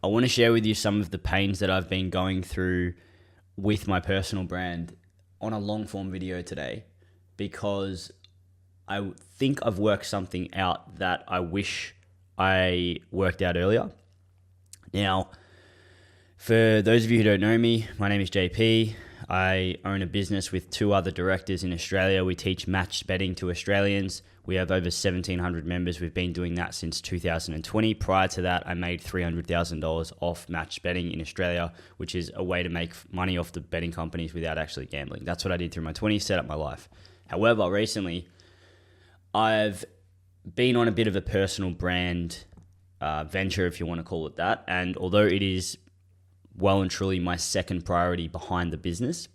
I want to share with you some of the pains that I've been going through with my personal brand on a long form video today, because I think I've worked something out that I wish I worked out earlier. Now, for those of you who don't know me, my name is JP. I own a business with 2 other directors in Australia. We teach match betting to Australians. We have over 1,700 members. We've been doing that since 2020. Prior to that, I made $300,000 off match betting in Australia, which is a way to make money off the betting companies without actually gambling. That's what I did through my 20s, set up my life. However, recently, I've been on a bit of a personal brand venture, if you want to call it that. And although it is well and truly my second priority behind the business,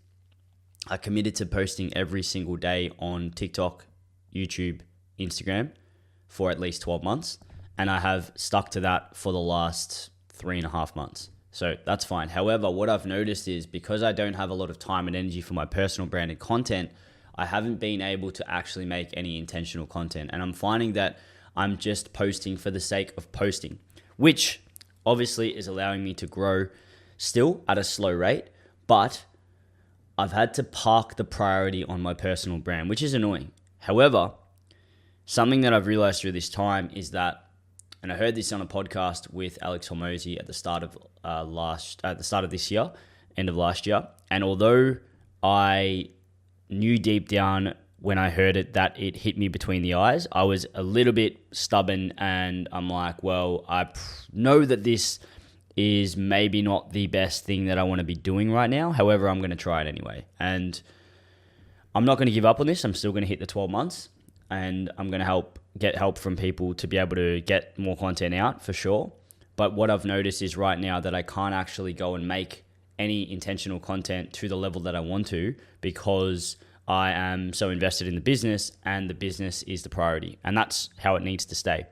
I committed to posting every single day on TikTok, YouTube, Instagram for at least 12 months. And I have stuck to that for the last 3.5 months. So that's fine. However, what I've noticed is because I don't have a lot of time and energy for my personal brand and content, I haven't been able to actually make any intentional content. And I'm finding that I'm just posting for the sake of posting, which obviously is allowing me to grow still at a slow rate, but I've had to park the priority on my personal brand, which is annoying. However, something that I've realized through this time is that, and I heard this on a podcast with Alex Hormozy at the start of this year, end of last year, and although I knew deep down when I heard it that it hit me between the eyes, I was a little bit stubborn, and I'm like, well, I know that this is maybe not the best thing that I want to be doing right now. However, I'm going to try it anyway. And I'm not going to give up on this. I'm still going to hit the 12 months, and I'm going to get help from people to be able to get more content out for sure. But what I've noticed is right now that I can't actually go and make any intentional content to the level that I want to, because I am so invested in the business, and the business is the priority, and that's how it needs to stay.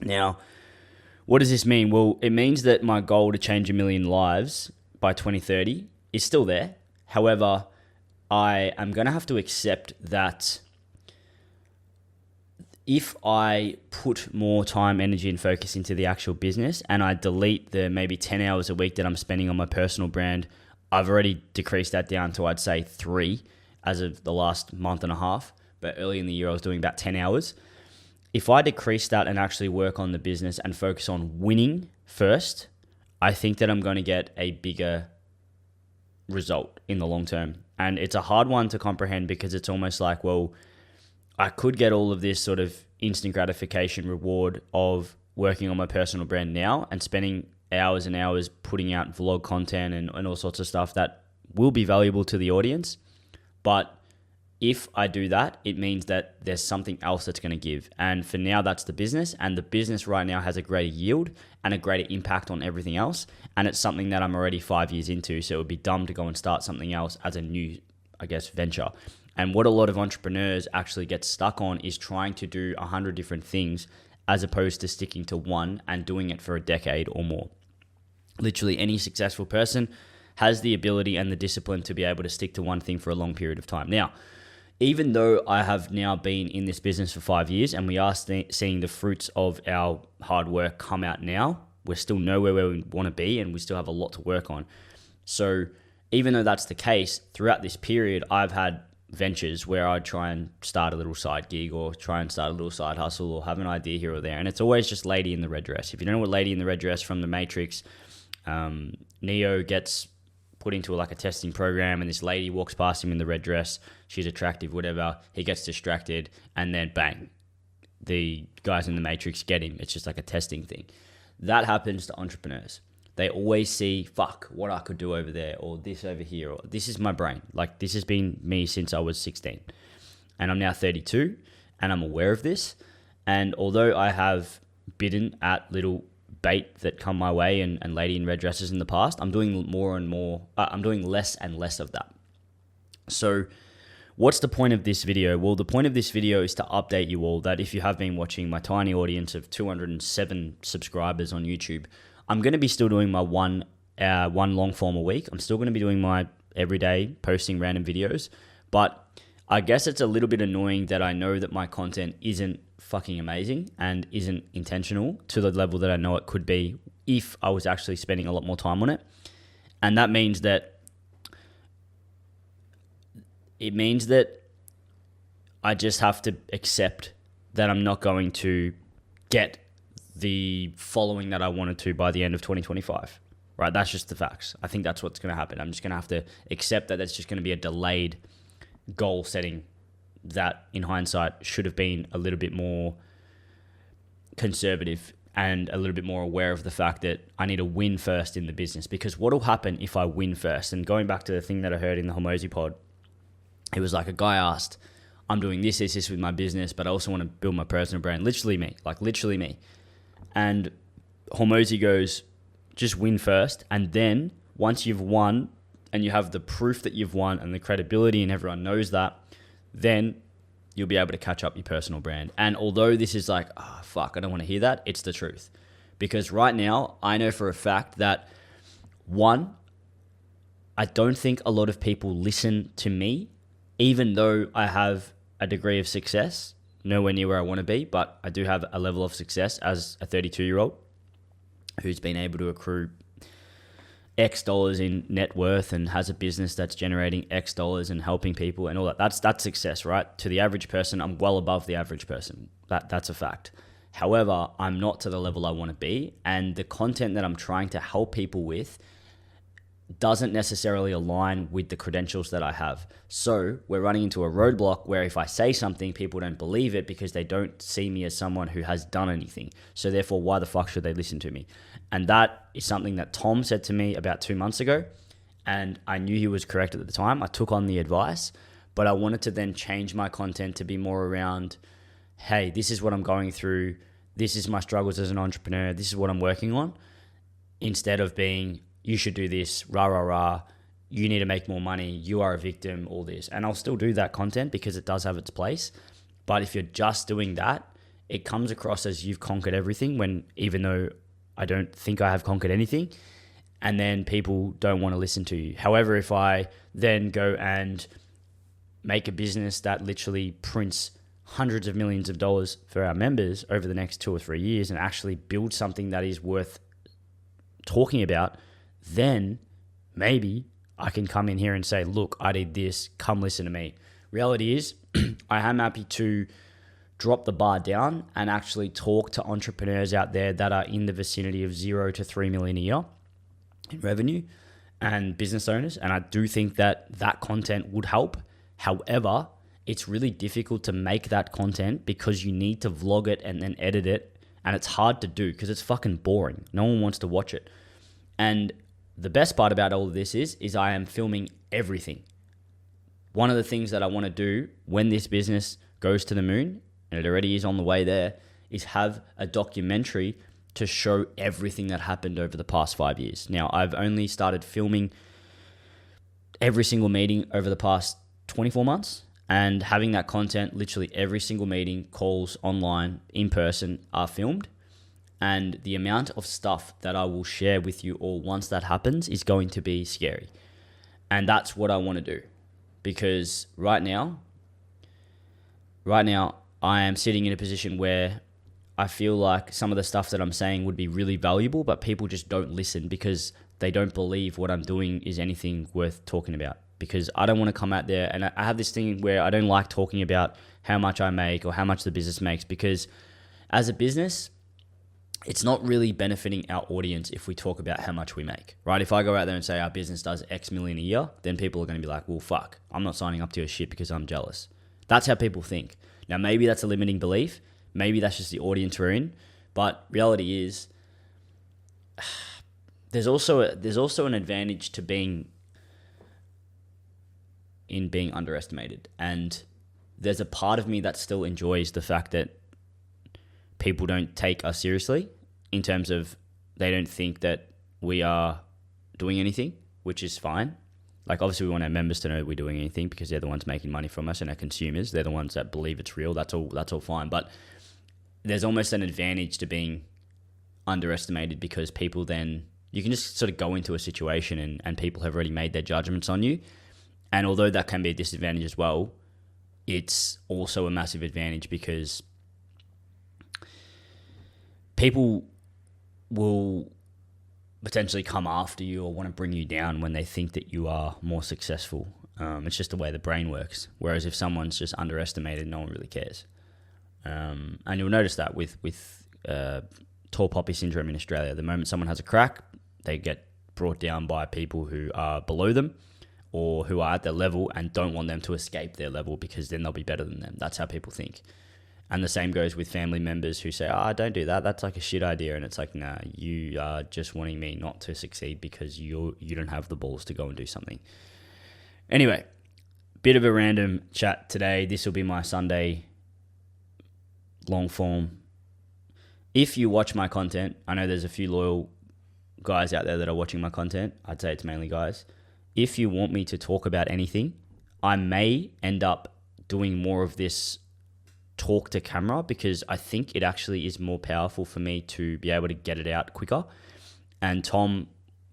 Now, what does this mean? Well, it means that my goal to change 1 million lives by 2030 is still there. However, I am going to have to accept that if I put more time, energy, and focus into the actual business, and I delete the maybe 10 hours a week that I'm spending on my personal brand, I've already decreased that down to, I'd say, 3 as of the last month and a half. But early in the year, I was doing about 10 hours. If I decrease that and actually work on the business and focus on winning first, I think that I'm going to get a bigger result in the long term. And it's a hard one to comprehend, because it's almost like, well, I could get all of this sort of instant gratification reward of working on my personal brand now and spending hours and hours putting out vlog content and all sorts of stuff that will be valuable to the audience. But if I do that, it means that there's something else that's going to give. And for now, that's the business. And the business right now has a greater yield and a greater impact on everything else. And it's something that I'm already 5 years into. So it would be dumb to go and start something else as a new, venture. And what a lot of entrepreneurs actually get stuck on is trying to do 100 different things as opposed to sticking to one and doing it for a decade or more. Literally any successful person has the ability and the discipline to be able to stick to one thing for a long period of time. Now, even though I have now been in this business for 5 years and we are seeing the fruits of our hard work come out now, we're still nowhere where we want to be, and we still have a lot to work on. So even though that's the case, throughout this period, I've had ventures where I'd try and start a little side gig or try and start a little side hustle or have an idea here or there. And it's always just Lady in the Red Dress. If you don't know what Lady in the Red Dress from The Matrix, Neo gets put into a testing program, and this lady walks past him in the red dress. She's attractive, whatever. He gets distracted, and then bang, the guys in the Matrix get him. It's just like a testing thing. That happens to entrepreneurs. They always see, fuck, what I could do over there, or this over here, or this is my brain. This has been me since I was 16, and I'm now 32, and I'm aware of this. And although I have bidden at little bait that come my way and lady in red dresses in the past, I'm doing more and more, I'm doing less and less of that. So what's the point of this video? Well, the point of this video is to update you all that if you have been watching my tiny audience of 207 subscribers on YouTube, I'm going to be still doing my one long form a week. I'm still going to be doing my everyday posting random videos, but I guess it's a little bit annoying that I know that my content isn't fucking amazing and isn't intentional to the level that I know it could be if I was actually spending a lot more time on it. And that means that I just have to accept that I'm not going to get the following that I wanted to by the end of 2025. Right? That's just the facts. I think that's what's going to happen. I'm just going to have to accept that that's just going to be a delayed goal setting that in hindsight should have been a little bit more conservative and a little bit more aware of the fact that I need to win first in the business. Because what will happen if I win first? And going back to the thing that I heard in the Hormozy pod, it was like a guy asked, I'm doing this with my business, but I also want to build my personal brand. Literally me. And Hormozy goes, just win first. And then once you've won and you have the proof that you've won and the credibility and everyone knows that, then you'll be able to catch up your personal brand. And although this is like, oh, fuck, I don't want to hear that, it's the truth. Because right now, I know for a fact that, one, I don't think a lot of people listen to me, even though I have a degree of success, nowhere near where I want to be, but I do have a level of success as a 32-year-old who's been able to accrue X dollars in net worth and has a business that's generating X dollars and helping people and all that. That's success, right? To the average person, I'm well above the average person. That's a fact. However, I'm not to the level I want to be, and the content that I'm trying to help people with doesn't necessarily align with the credentials that I have. So we're running into a roadblock where if I say something, people don't believe it because they don't see me as someone who has done anything. So therefore, why the fuck should they listen to me? And that is something that Tom said to me about 2 months ago. And I knew he was correct at the time. I took on the advice, but I wanted to then change my content to be more around, hey, this is what I'm going through. This is my struggles as an entrepreneur. This is what I'm working on. Instead of being, you should do this, rah, rah, rah, you need to make more money, you are a victim, all this. And I'll still do that content because it does have its place. But if you're just doing that, it comes across as you've conquered everything when even though I don't think I have conquered anything, and then people don't want to listen to you. However, if I then go and make a business that literally prints hundreds of millions of dollars for our members over the next 2 or 3 years and actually build something that is worth talking about, then maybe I can come in here and say, look, I did this, come listen to me. Reality is, I am happy to drop the bar down and actually talk to entrepreneurs out there that are in the vicinity of 0 to 3 million a year in revenue and business owners. And I do think that that content would help. However, it's really difficult to make that content because you need to vlog it and then edit it. And it's hard to do because it's fucking boring. No one wants to watch it. And the best part about all of this is I am filming everything. One of the things that I want to do when this business goes to the moon, and it already is on the way there, is have a documentary to show everything that happened over the past 5 years. Now, I've only started filming every single meeting over the past 24 months, and having that content, literally every single meeting, calls online, in person, are filmed. And the amount of stuff that I will share with you all once that happens is going to be scary. And that's what I want to do. Because right now, I am sitting in a position where I feel like some of the stuff that I'm saying would be really valuable, but people just don't listen because they don't believe what I'm doing is anything worth talking about. Because I don't want to come out there, and I have this thing where I don't like talking about how much I make or how much the business makes, because as a business, it's not really benefiting our audience if we talk about how much we make, right? If I go out there and say our business does X million a year, then people are going to be like, well, fuck, I'm not signing up to your shit because I'm jealous. That's how people think. Now, maybe that's a limiting belief. Maybe that's just the audience we're in. But reality is, there's also an advantage to being underestimated. And there's a part of me that still enjoys the fact that people don't take us seriously in terms of they don't think that we are doing anything, which is fine. Like, obviously we want our members to know that we're doing anything because they're the ones making money from us, and our consumers, they're the ones that believe it's real. That's all fine. But there's almost an advantage to being underestimated because people then, you can just sort of go into a situation and people have already made their judgments on you. And although that can be a disadvantage as well, it's also a massive advantage because people will potentially come after you or want to bring you down when they think that you are more successful. It's just the way the brain works. Whereas if someone's just underestimated, no one really cares. And you'll notice that with tall poppy syndrome in Australia. The moment someone has a crack, they get brought down by people who are below them or who are at their level and don't want them to escape their level because then they'll be better than them. That's how people think. And the same goes with family members who say, don't do that. That's like a shit idea. And it's like, nah, you are just wanting me not to succeed because you don't have the balls to go and do something. Anyway, bit of a random chat today. This will be my Sunday long form. If you watch my content, I know there's a few loyal guys out there that are watching my content. I'd say it's mainly guys. If you want me to talk about anything, I may end up doing more of this talk to camera because I think it actually is more powerful for me to be able to get it out quicker. And Tom,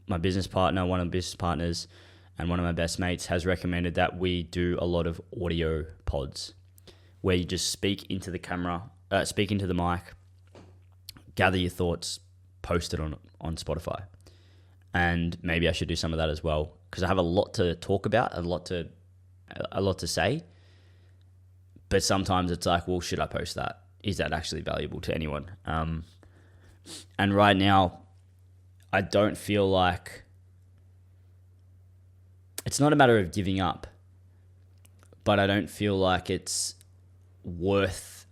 my business partner, one of the business partners, and one of my best mates has recommended that we do a lot of audio pods where you just speak into the camera, speak into the mic, gather your thoughts, post it on Spotify. And maybe I should do some of that as well because I have a lot to talk about, a lot to say. But sometimes it's like, well, should I post that? Is that actually valuable to anyone? And right now, I don't feel like it's not a matter of giving up, but I don't feel like it's worth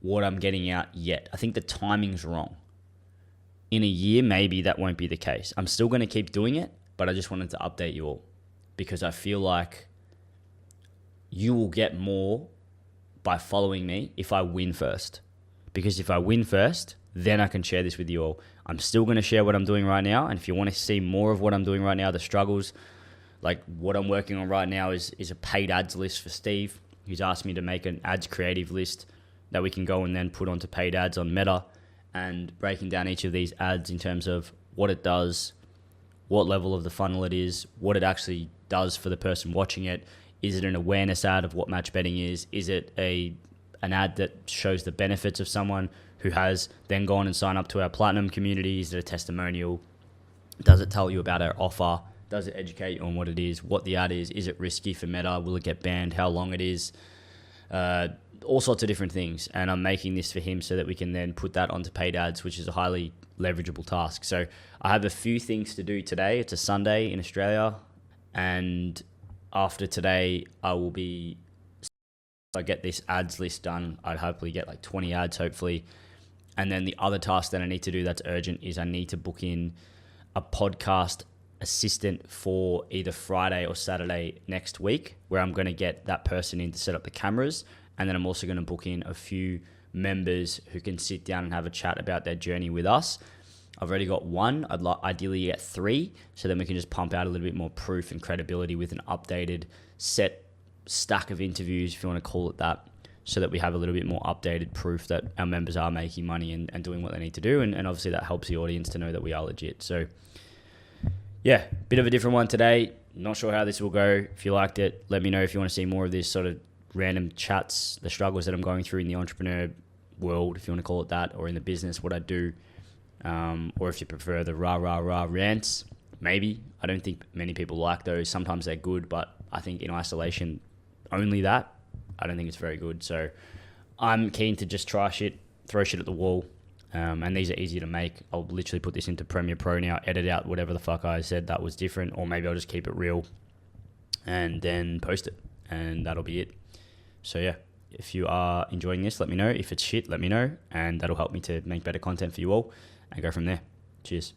what I'm getting out yet. I think the timing's wrong. In a year, maybe that won't be the case. I'm still going to keep doing it, but I just wanted to update you all because I feel like you will get more by following me if I win first. Because if I win first, then I can share this with you all. I'm still going to share what I'm doing right now. And if you want to see more of what I'm doing right now, the struggles, like what I'm working on right now is a paid ads list for Steve. He's asked me to make an ads creative list that we can go and then put onto paid ads on Meta, and breaking down each of these ads in terms of what it does, what level of the funnel it is, what it actually does for the person watching it. Is it an awareness ad of what match betting is? Is it an ad that shows the benefits of someone who has then gone and signed up to our platinum community? Is it a testimonial? Does it tell you about our offer? Does it educate you on what it is, what the ad is? Is it risky for Meta? Will it get banned? How long it is? All sorts of different things. And I'm making this for him so that we can then put that onto paid ads, which is a highly leverageable task. So I have a few things to do today. It's a Sunday in Australia. And after today, I get this ads list done. I'd hopefully get like 20 ads, hopefully. And then the other task that I need to do that's urgent is I need to book in a podcast assistant for either Friday or Saturday next week, where I'm going to get that person in to set up the cameras. And then I'm also going to book in a few members who can sit down and have a chat about their journey with us. I've already got one. I'd ideally get 3, so then we can just pump out a little bit more proof and credibility with an updated set stack of interviews, if you want to call it that, so that we have a little bit more updated proof that our members are making money and doing what they need to do. And obviously that helps the audience to know that we are legit. So yeah, bit of a different one today. Not sure how this will go. If you liked it, let me know if you want to see more of this sort of random chats, the struggles that I'm going through in the entrepreneur world, if you want to call it that, or in the business, what I do. Or if you prefer the rah rants, maybe. I don't think many people like those. Sometimes they're good, but I think in isolation, only that, I don't think it's very good. So I'm keen to just try shit, throw shit at the wall. And these are easy to make. I'll literally put this into Premiere Pro now, edit out whatever the fuck I said that was different, or maybe I'll just keep it real and then post it, and that'll be it. So yeah, if you are enjoying this, let me know. If it's shit, let me know, and that'll help me to make better content for you all and go from there. Cheers.